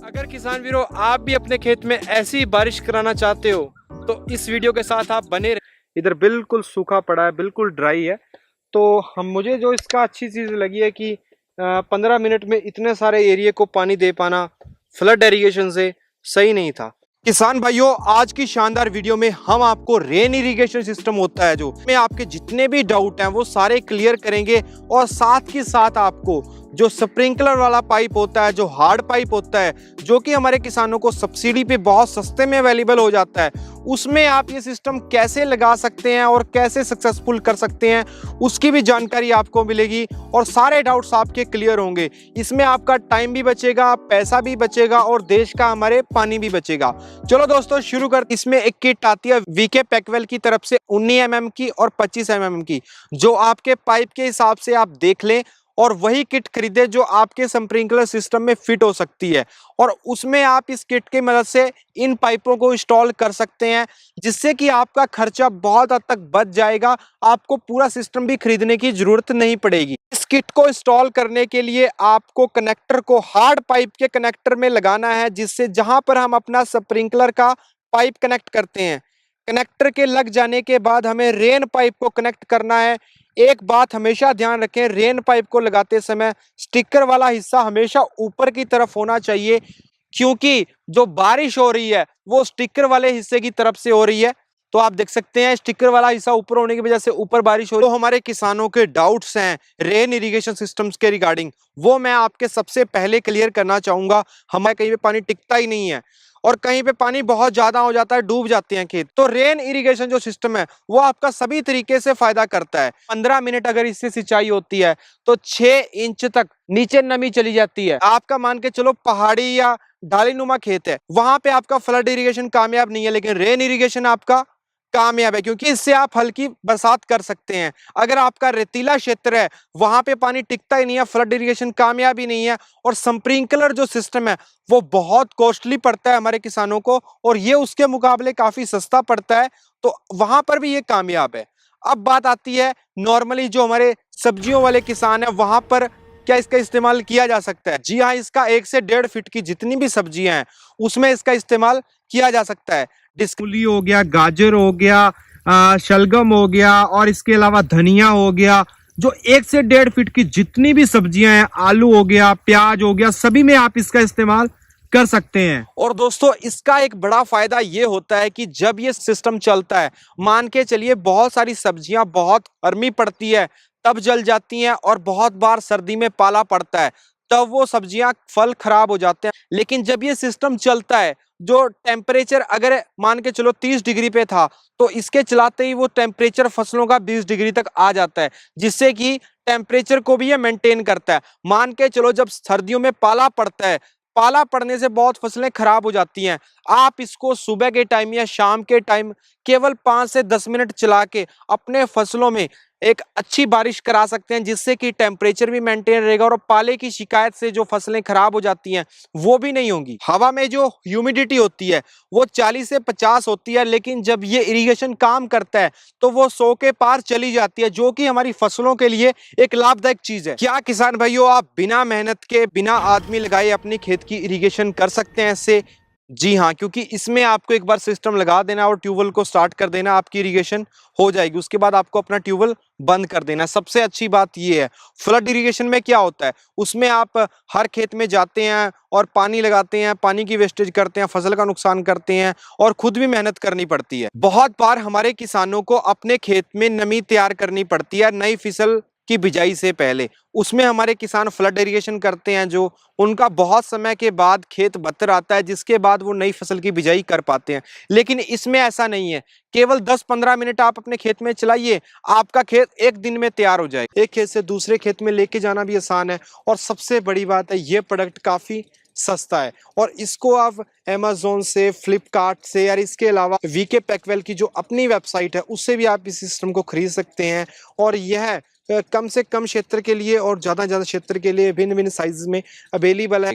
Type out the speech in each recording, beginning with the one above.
अगर किसान वीरों आप भी अपने खेत में ऐसी बारिश कराना चाहते हो तो इस वीडियो के साथ आप बने रहे। इधर बिल्कुल सूखा पड़ा है, बिल्कुल ड्राई है। तो हम मुझे जो इसका अच्छी चीज़ लगी है कि 15 मिनट में इतने सारे एरिया को पानी दे पाना फ्लड इरिगेशन से सही नहीं था। किसान भाइयों, आज की शानदार वीडियो में हम आपको रेन इरिगेशन सिस्टम होता है जो में आपके जितने भी डाउट हैं वो सारे क्लियर करेंगे, और साथ ही साथ आपको जो स्प्रिंकलर वाला पाइप होता है, जो हार्ड पाइप होता है, जो कि हमारे किसानों को सब्सिडी पे बहुत सस्ते में अवेलेबल हो जाता है, उसमें आप ये सिस्टम कैसे लगा सकते हैं और कैसे सक्सेसफुल कर सकते हैं उसकी भी जानकारी आपको मिलेगी और सारे डाउट्स आपके क्लियर होंगे। इसमें आपका टाइम भी बचेगा, पैसा भी बचेगा और देश का हमारे पानी भी बचेगा। चलो दोस्तों शुरू कर। इसमें एक किट आती है वीके पैकवेल की तरफ से 19 mm की और 25 mm की, जो आपके पाइप के हिसाब से आप देख लें और वही किट खरीदे जो आपके स्प्रिंकलर सिस्टम में फिट हो सकती है, और उसमें आप इस किट की मदद से इन पाइपों को इंस्टॉल कर सकते हैं, जिससे कि आपका खर्चा बहुत हद तक बच जाएगा। आपको पूरा सिस्टम भी खरीदने की जरूरत नहीं पड़ेगी। इस किट को इंस्टॉल करने के लिए आपको कनेक्टर को हार्ड पाइप के कनेक्टर में लगाना है, जिससे जहां पर हम अपना स्प्रिंकलर का पाइप कनेक्ट करते हैं, कनेक्टर के लग जाने के बाद हमें रेन पाइप को कनेक्ट करना है। एक बात हमेशा ध्यान रखें, रेन पाइप को लगाते समय स्टिकर वाला हिस्सा हमेशा ऊपर की तरफ होना चाहिए, क्योंकि जो बारिश हो रही है वो स्टिकर वाले हिस्से की तरफ से हो रही है। तो आप देख सकते हैं स्टिकर वाला हिस्सा ऊपर होने की वजह से ऊपर बारिश हो रही है। तो हमारे किसानों के डाउट्स हैं रेन इरिगेशन सिस्टम्स के रिगार्डिंग, वो मैं आपके सबसे पहले क्लियर करना चाहूंगा। हमारे कहीं पे पानी टिकता ही नहीं है और कहीं पे पानी बहुत ज्यादा हो जाता है, डूब जाते हैं खेत। तो रेन इरिगेशन जो सिस्टम है वो आपका सभी तरीके से फायदा करता है। 15 मिनट अगर इससे सिंचाई होती है तो 6 इंच तक नीचे नमी चली जाती है। आपका मान के चलो पहाड़ी या ढालीनुमा खेत है, वहां पे आपका फ्लड इरिगेशन कामयाब नहीं है, लेकिन रेन इरिगेशन आपका कामयाब है, क्योंकि इससे आप हल्की बरसात कर सकते हैं। अगर आपका रेतीला क्षेत्र है, वहां पे पानी टिकता ही नहीं है, फ्लड इरिगेशन कामयाब ही नहीं है, और स्प्रिंकलर जो सिस्टम है वो बहुत कॉस्टली पड़ता है हमारे किसानों को, और ये उसके मुकाबले काफी सस्ता पड़ता है, तो वहां पर भी ये कामयाब है। अब बात आती है नॉर्मली जो हमारे सब्जियों वाले किसान है, वहां पर क्या इसका इस्तेमाल किया जा सकता है? जी हाँ, इसका 1 से 1.5 फीट की जितनी भी सब्जियां हैं उसमें इसका इस्तेमाल किया जा सकता है। डिस्कली हो गया, गाजर हो गया, शलगम हो गया, और इसके अलावा धनिया हो गया। जो 1 से 1.5 फीट की जितनी भी सब्जियां हैं, आलू हो गया, प्याज हो गया, सभी में आप इसका इस्तेमाल कर सकते हैं। और दोस्तों इसका एक बड़ा फायदा ये होता है कि जब ये सिस्टम चलता है, मान के चलिए बहुत सारी सब्जियां बहुत गर्मी पड़ती है तब जल जाती हैं, और बहुत बार सर्दी में पाला पड़ता है तब वो सब्जियां फल खराब हो जाते हैं। लेकिन जब ये सिस्टम चलता है, जो टेम्परेचर अगर मान के चलो 30 डिग्री पे था, तो इसके चलाते ही वो टेम्परेचर फसलों का 20 डिग्री तक आ जाता है, जिससे कि टेम्परेचर को भी ये मेंटेन करता है। मान के चलो जब सर्दियों में पाला पड़ता है, पाला पड़ने से बहुत फसलें खराब हो जाती हैं, आप इसको सुबह के टाइम या शाम के टाइम केवल 5 से 10 मिनट चला के अपने फसलों में एक अच्छी बारिश करा सकते हैं, जिससे कि टेम्परेचर भी मेंटेन रहेगा और पाले की शिकायत से जो फसलें खराब हो जाती हैं वो भी नहीं होंगी। हवा में जो ह्यूमिडिटी होती है वो 40 से 50 होती है, लेकिन जब ये इरिगेशन काम करता है तो वो 100 के पार चली जाती है, जो कि हमारी फसलों के लिए एक लाभदायक चीज है। क्या किसान भाइयों, आप बिना मेहनत के, बिना आदमी लगाए अपनी खेत की इरिगेशन कर सकते हैं इससे? जी हाँ, क्योंकि इसमें आपको एक बार सिस्टम लगा देना और ट्यूबवेल को स्टार्ट कर देना, आपकी इरिगेशन हो जाएगी। उसके बाद आपको अपना ट्यूबवेल बंद कर देना। सबसे अच्छी बात ये है, फ्लड इरिगेशन में क्या होता है, उसमें आप हर खेत में जाते हैं और पानी लगाते हैं, पानी की वेस्टेज करते हैं, फसल का नुकसान करते हैं और खुद भी मेहनत करनी पड़ती है। बहुत बार हमारे किसानों को अपने खेत में नमी तैयार करनी पड़ती है नई फसल की बिजाई से पहले। उसमें हमारे किसान फ्लड इरिगेशन करते हैं, जो उनका बहुत समय के बाद खेत बतर आता है, जिसके बाद वो नई फसल की बिजाई कर पाते हैं। लेकिन इसमें ऐसा नहीं है, केवल 10-15 मिनट आप अपने खेत में चलाइए, आपका खेत एक दिन में तैयार हो जाए। एक खेत से दूसरे खेत में लेके जाना भी आसान है, और सबसे बड़ी बात है ये प्रोडक्ट काफी सस्ता है, और इसको आप Amazon से, फ्लिपकार्ट से, या इसके अलावा वीके पैकवेल की जो अपनी वेबसाइट है उससे भी आप इस सिस्टम को खरीद सकते हैं। और यह कम से कम क्षेत्र के लिए और ज़्यादा ज़्यादा क्षेत्र के लिए भिन्न भिन्न साइज में अवेलेबल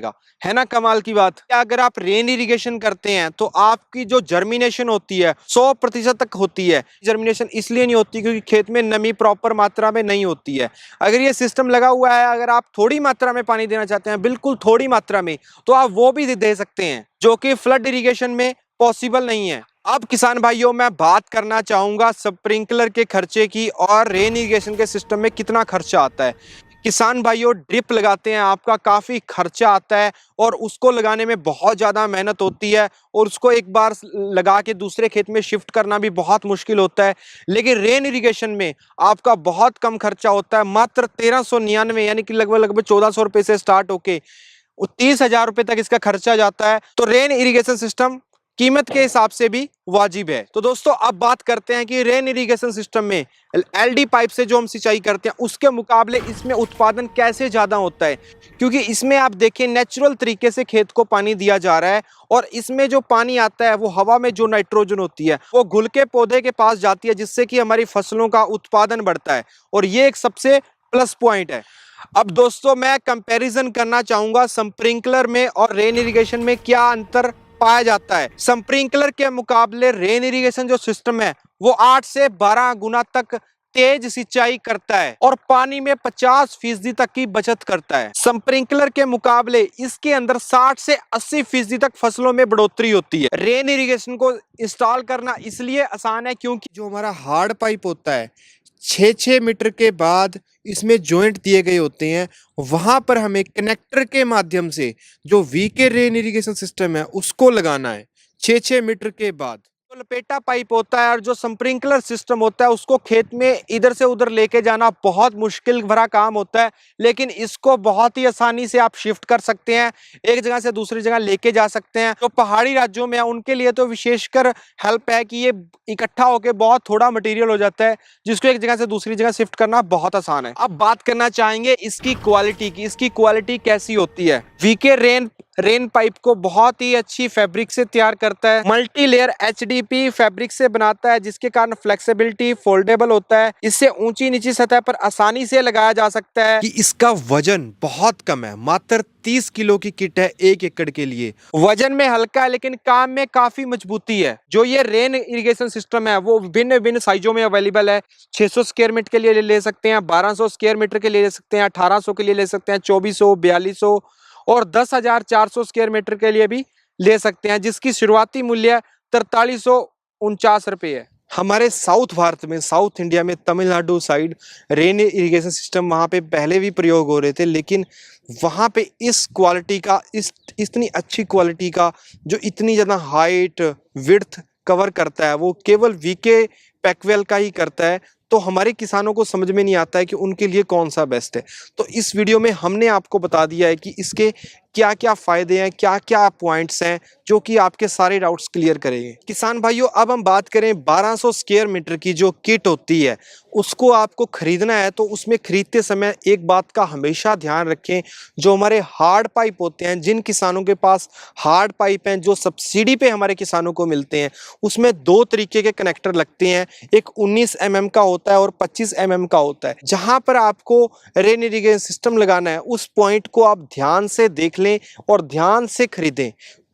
है ना। कमाल की बात। अगर आप रेन इरिगेशन करते हैं तो आपकी जो जर्मिनेशन होती है 100% तक होती है। जर्मिनेशन इसलिए नहीं होती क्योंकि खेत में नमी प्रॉपर मात्रा में नहीं होती है। अगर ये सिस्टम लगा हुआ है, अगर आप थोड़ी मात्रा में पानी देना चाहते हैं, बिल्कुल थोड़ी मात्रा में, तो आप वो भी दे सकते हैं, जो कि फ्लड इरिगेशन में पॉसिबल नहीं है। अब किसान भाइयों, मैं बात करना चाहूंगा स्प्रिंकलर के खर्चे की और रेन इरिगेशन के सिस्टम में कितना खर्चा आता है। किसान भाइयों, ड्रिप लगाते हैं, आपका काफ़ी खर्चा आता है और उसको लगाने में बहुत ज़्यादा मेहनत होती है और उसको एक बार लगा के दूसरे खेत में शिफ्ट करना भी बहुत मुश्किल होता है। लेकिन रेन इरिगेशन में आपका बहुत कम खर्चा होता है, मात्र 1399 यानी कि लगभग 1400 रुपये से स्टार्ट होके 30,000 रुपये तक इसका खर्चा जाता है। तो रेन इरिगेशन सिस्टम कीमत के हिसाब से भी वाजिब है। तो दोस्तों, अब बात करते हैं कि रेन इरिगेशन सिस्टम में एलडी पाइप से जो हम सिंचाई करते हैं उसके मुकाबले इसमें उत्पादन कैसे ज़्यादा होता है, क्योंकि इसमें आप देखिए नेचुरल तरीके से खेत को पानी दिया जा रहा है और इसमें जो पानी आता है वो हवा में जो नाइट्रोजन होती है वो घुल के पौधे के पास जाती है, जिससे कि हमारी फसलों का उत्पादन बढ़ता है और ये एक सबसे प्लस पॉइंट है। अब दोस्तों, मैं कंपैरिजन करना चाहूंगा स्प्रिंकलर में और रेन इरिगेशन में क्या अंतर पाया जाता है। स्प्रिंकलर के मुकाबले रेन इरिगेशन जो सिस्टम है वो 8 से 12 गुना तक तेज सिंचाई करता है और पानी में 50% तक की बचत करता है। स्प्रिंकलर के मुकाबले इसके अंदर 60 से 80% तक फसलों में बढ़ोतरी होती है। रेन इरिगेशन को इंस्टॉल करना इसलिए आसान है क्योंकि जो हमारा हार्ड पाइप होता है 6-6 मीटर के बाद इसमें जॉइंट दिए गए होते हैं, वहां पर हमें कनेक्टर के माध्यम से जो वीके रेन इरिगेशन सिस्टम है उसको लगाना है 6-6 मीटर के बाद। तो लपेटा पाइप होता है और जो स्प्रिंकलर सिस्टम होता है उसको खेत में इधर से उधर लेके जाना बहुत मुश्किल भरा काम होता है, लेकिन इसको बहुत ही आसानी से आप शिफ्ट कर सकते हैं, एक जगह से दूसरी जगह लेके जा सकते हैं। तो पहाड़ी राज्यों में उनके लिए तो विशेषकर हेल्प है कि ये इकट्ठा होकर बहुत थोड़ा मटेरियल हो जाता है, जिसको एक जगह से दूसरी जगह शिफ्ट करना बहुत आसान है। अब बात करना चाहेंगे इसकी क्वालिटी की। इसकी क्वालिटी कैसी होती है। वीके रेन पाइप को बहुत ही अच्छी फैब्रिक से तैयार करता है, मल्टी लेयर एचडीपी फैब्रिक से बनाता है, जिसके कारण फ्लेक्सिबिलिटी फोल्डेबल होता है। इससे ऊंची नीची सतह पर आसानी से लगाया जा सकता है। कि इसका वजन बहुत कम है, मात्र 30 किलो की किट है 1 एकड़ के लिए। वजन में हल्का है लेकिन काम में काफी मजबूती है। जो ये रेन इरिगेशन सिस्टम है वो भिन्न भिन्न साइजों में अवेलेबल है। 600 स्क्वायर मीटर के लिए ले सकते हैं, 1200 स्क्वायर मीटर के लिए ले सकते हैं, 1800 के लिए ले सकते हैं, 2400, 4200 और 10,400 स्क्वायर मीटर के लिए भी ले सकते हैं, जिसकी शुरुआती मूल्य 4349 रुपये है। हमारे साउथ भारत में, साउथ इंडिया में, Tamil Nadu side rain irrigation system वहाँ पे पहले भी प्रयोग हो रहे थे, लेकिन वहाँ पे इस क्वालिटी का, इतनी अच्छी क्वालिटी का जो इतनी ज़्यादा हाइट विड्थ कवर करता है वो केवल वीके पैकवेल का ही करता है। तो हमारे किसानों को समझ में नहीं आता है कि उनके लिए कौन सा बेस्ट है। तो इस वीडियो में हमने आपको बता दिया है कि इसके क्या क्या फ़ायदे हैं, क्या क्या पॉइंट्स हैं, जो कि आपके सारे डाउट्स क्लियर करेंगे। किसान भाइयों, अब हम बात करें 1200 स्क्वायर मीटर की जो किट होती है उसको आपको ख़रीदना है तो उसमें ख़रीदते समय एक बात का हमेशा ध्यान रखें। जो हमारे हार्ड पाइप होते हैं, जिन किसानों के पास हार्ड पाइप हैं जो सब्सिडी पे हमारे किसानों को मिलते हैं, उसमें 2 तरीके के कनेक्टर लगते हैं। एक 19 mm का होता है और 25 mm का होता है। जहाँ पर आपको रेन इरिगेशन सिस्टम लगाना है उस पॉइंट को आप ध्यान से देख लें और ध्यान से खरीदें।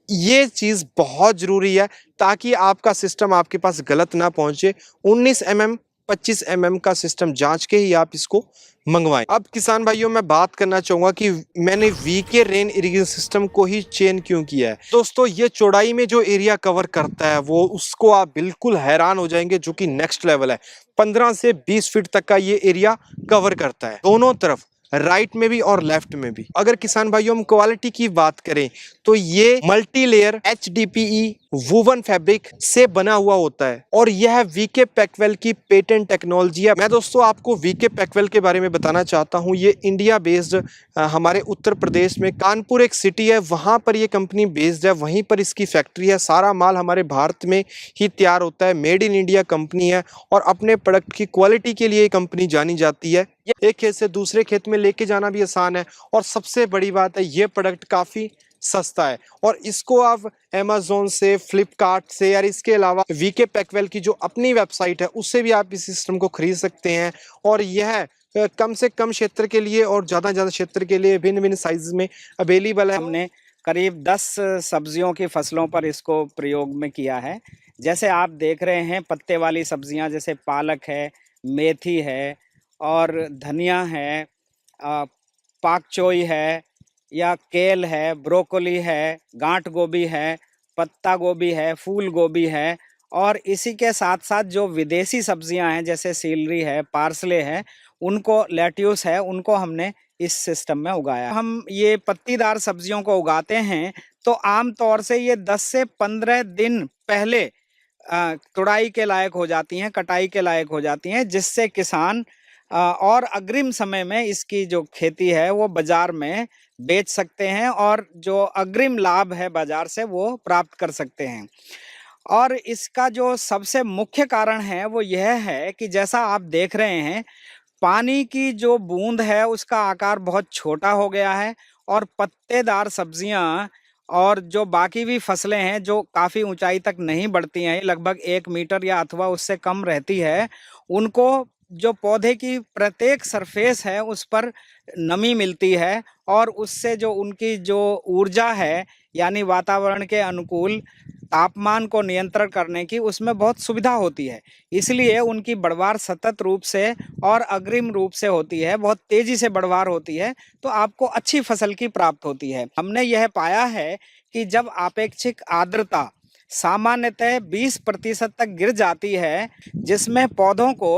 ये चीज़ बहुत ज़रूरी है ताकि आपका सिस्टम आपके पास गलत ना पहुंचे। 19 mm 25 mm का सिस्टम जांच के ही आप इसको मंगवाएं। अब किसान भाइयों, मैं बात करना चाहूँगा कि मैंने वीके रेन इरिगेशन सिस्टम को ही चेन क्यों किया है। दोस्तों, ये चौड़ाई में जो एरिया कवर करता है वो उसको आप बिल्कुल हैरान हो जाएंगे, जो कि नेक्स्ट लेवल है। 15 से 20 फीट तक का ये एरिया कवर करता है, दोनों तरफ, राइट में भी और लेफ्ट में भी। अगर किसान भाइयों हम क्वालिटी की बात करें तो ये multi layer HDPE woven fabric से बना हुआ होता है और यह वीके पैकवेल की पेटेंट टेक्नोलॉजी है। मैं दोस्तों आपको वीके पैकवेल के बारे में बताना चाहता हूँ। ये इंडिया बेस्ड, हमारे उत्तर प्रदेश में कानपुर एक सिटी है, वहाँ पर ये कंपनी बेस्ड है, वहीं पर इसकी फैक्ट्री है। सारा माल हमारे भारत में ही तैयार होता है, मेड इन इंडिया कंपनी है और अपने प्रोडक्ट की क्वालिटी के लिए ये कंपनी जानी जाती है। एक खेत से दूसरे खेत में लेके जाना भी आसान है और सबसे बड़ी बात है ये प्रोडक्ट काफ़ी सस्ता है और इसको आप अमेज़न से, फ्लिपकार्ट से, या इसके अलावा वीके पैकवेल की जो अपनी वेबसाइट है उससे भी आप इस सिस्टम को खरीद सकते हैं। और यह कम से कम क्षेत्र के लिए और ज़्यादा ज़्यादा क्षेत्र के लिए भिन्न भिन्न साइज में अवेलेबल है। हमने करीब 10 सब्जियों की फसलों पर इसको प्रयोग में किया है। जैसे आप देख रहे हैं पत्ते वाली सब्जियां, जैसे पालक है, मेथी है और धनिया है, पाक चोई है या केल है, ब्रोकोली है, गांठ गोभी है, पत्ता गोभी है, फूल गोभी है और इसी के साथ साथ जो विदेशी सब्जियां हैं जैसे सीलरी है, पार्सले है, उनको लेट्यूस है, उनको हमने इस सिस्टम में उगाया। हम ये पत्तीदार सब्जियों को उगाते हैं तो आम तौर से ये 10 से 15 दिन पहले तुड़ाई के लायक हो जाती हैं, कटाई के लायक हो जाती हैं, जिससे किसान और अग्रिम समय में इसकी जो खेती है वो बाजार में बेच सकते हैं और जो अग्रिम लाभ है बाजार से वो प्राप्त कर सकते हैं। और इसका जो सबसे मुख्य कारण है वो यह है कि जैसा आप देख रहे हैं, पानी की जो बूंद है उसका आकार बहुत छोटा हो गया है और पत्तेदार सब्जियां और जो बाकी भी फसलें हैं जो काफ़ी ऊंचाई तक नहीं बढ़ती हैं, लगभग 1 मीटर या अथवा उससे कम रहती है, उनको जो पौधे की प्रत्येक सरफेस है उस पर नमी मिलती है और उससे जो उनकी जो ऊर्जा है यानी वातावरण के अनुकूल तापमान को नियंत्रण करने की उसमें बहुत सुविधा होती है। इसलिए उनकी बढ़वार सतत रूप से और अग्रिम रूप से होती है, बहुत तेजी से बढ़वार होती है, तो आपको अच्छी फसल की प्राप्त होती है। हमने यह पाया है कि जब अपेक्षित आर्द्रता सामान्यतः 20% तक गिर जाती है, जिसमें पौधों को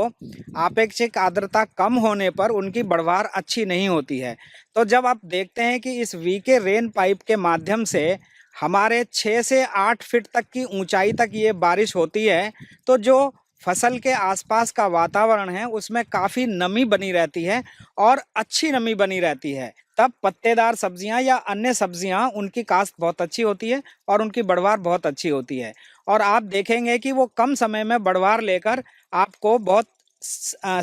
अपेक्षित आर्द्रता कम होने पर उनकी बढ़वार अच्छी नहीं होती है। तो जब आप देखते हैं कि इस वीके रेन पाइप के माध्यम से हमारे 6 से 8 फीट तक की ऊंचाई तक ये बारिश होती है, तो जो फसल के आसपास का वातावरण है उसमें काफ़ी नमी बनी रहती है और अच्छी नमी बनी रहती है। तब पत्तेदार सब्जियां या अन्य सब्जियां उनकी काश्त बहुत अच्छी होती है और उनकी बढ़वार बहुत अच्छी होती है और आप देखेंगे कि वो कम समय में बढ़वार लेकर आपको बहुत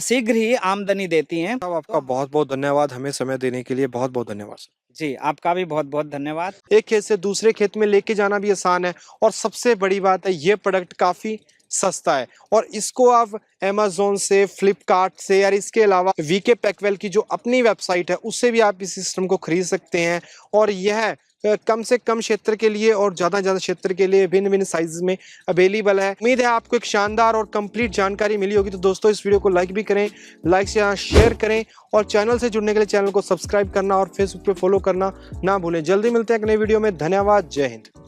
शीघ्र ही आमदनी देती हैं। आपका बहुत बहुत धन्यवाद, हमें समय देने के लिए बहुत बहुत धन्यवाद सर। जी, आपका भी बहुत बहुत धन्यवाद। एक खेत से दूसरे खेत में लेके जाना भी आसान है और सबसे बड़ी बात है ये प्रोडक्ट काफी सस्ता है और इसको आप Amazon से, फ्लिपकार्ट से और इसके अलावा वीके पैकवेल की जो अपनी वेबसाइट है उससे भी आप इस सिस्टम को खरीद सकते हैं और यह कम से कम क्षेत्र के लिए और ज़्यादा ज़्यादा क्षेत्र के लिए भिन्न भिन्न साइज में अवेलेबल है। उम्मीद है आपको एक शानदार और कंप्लीट जानकारी मिली होगी। तो दोस्तों इस वीडियो को लाइक भी करें, लाइक से शेयर करें और चैनल से जुड़ने के लिए चैनल को सब्सक्राइब करना और फेसबुक पे फॉलो करना ना भूलें। जल्दी मिलते हैं एक नई वीडियो में। धन्यवाद। जय हिंद।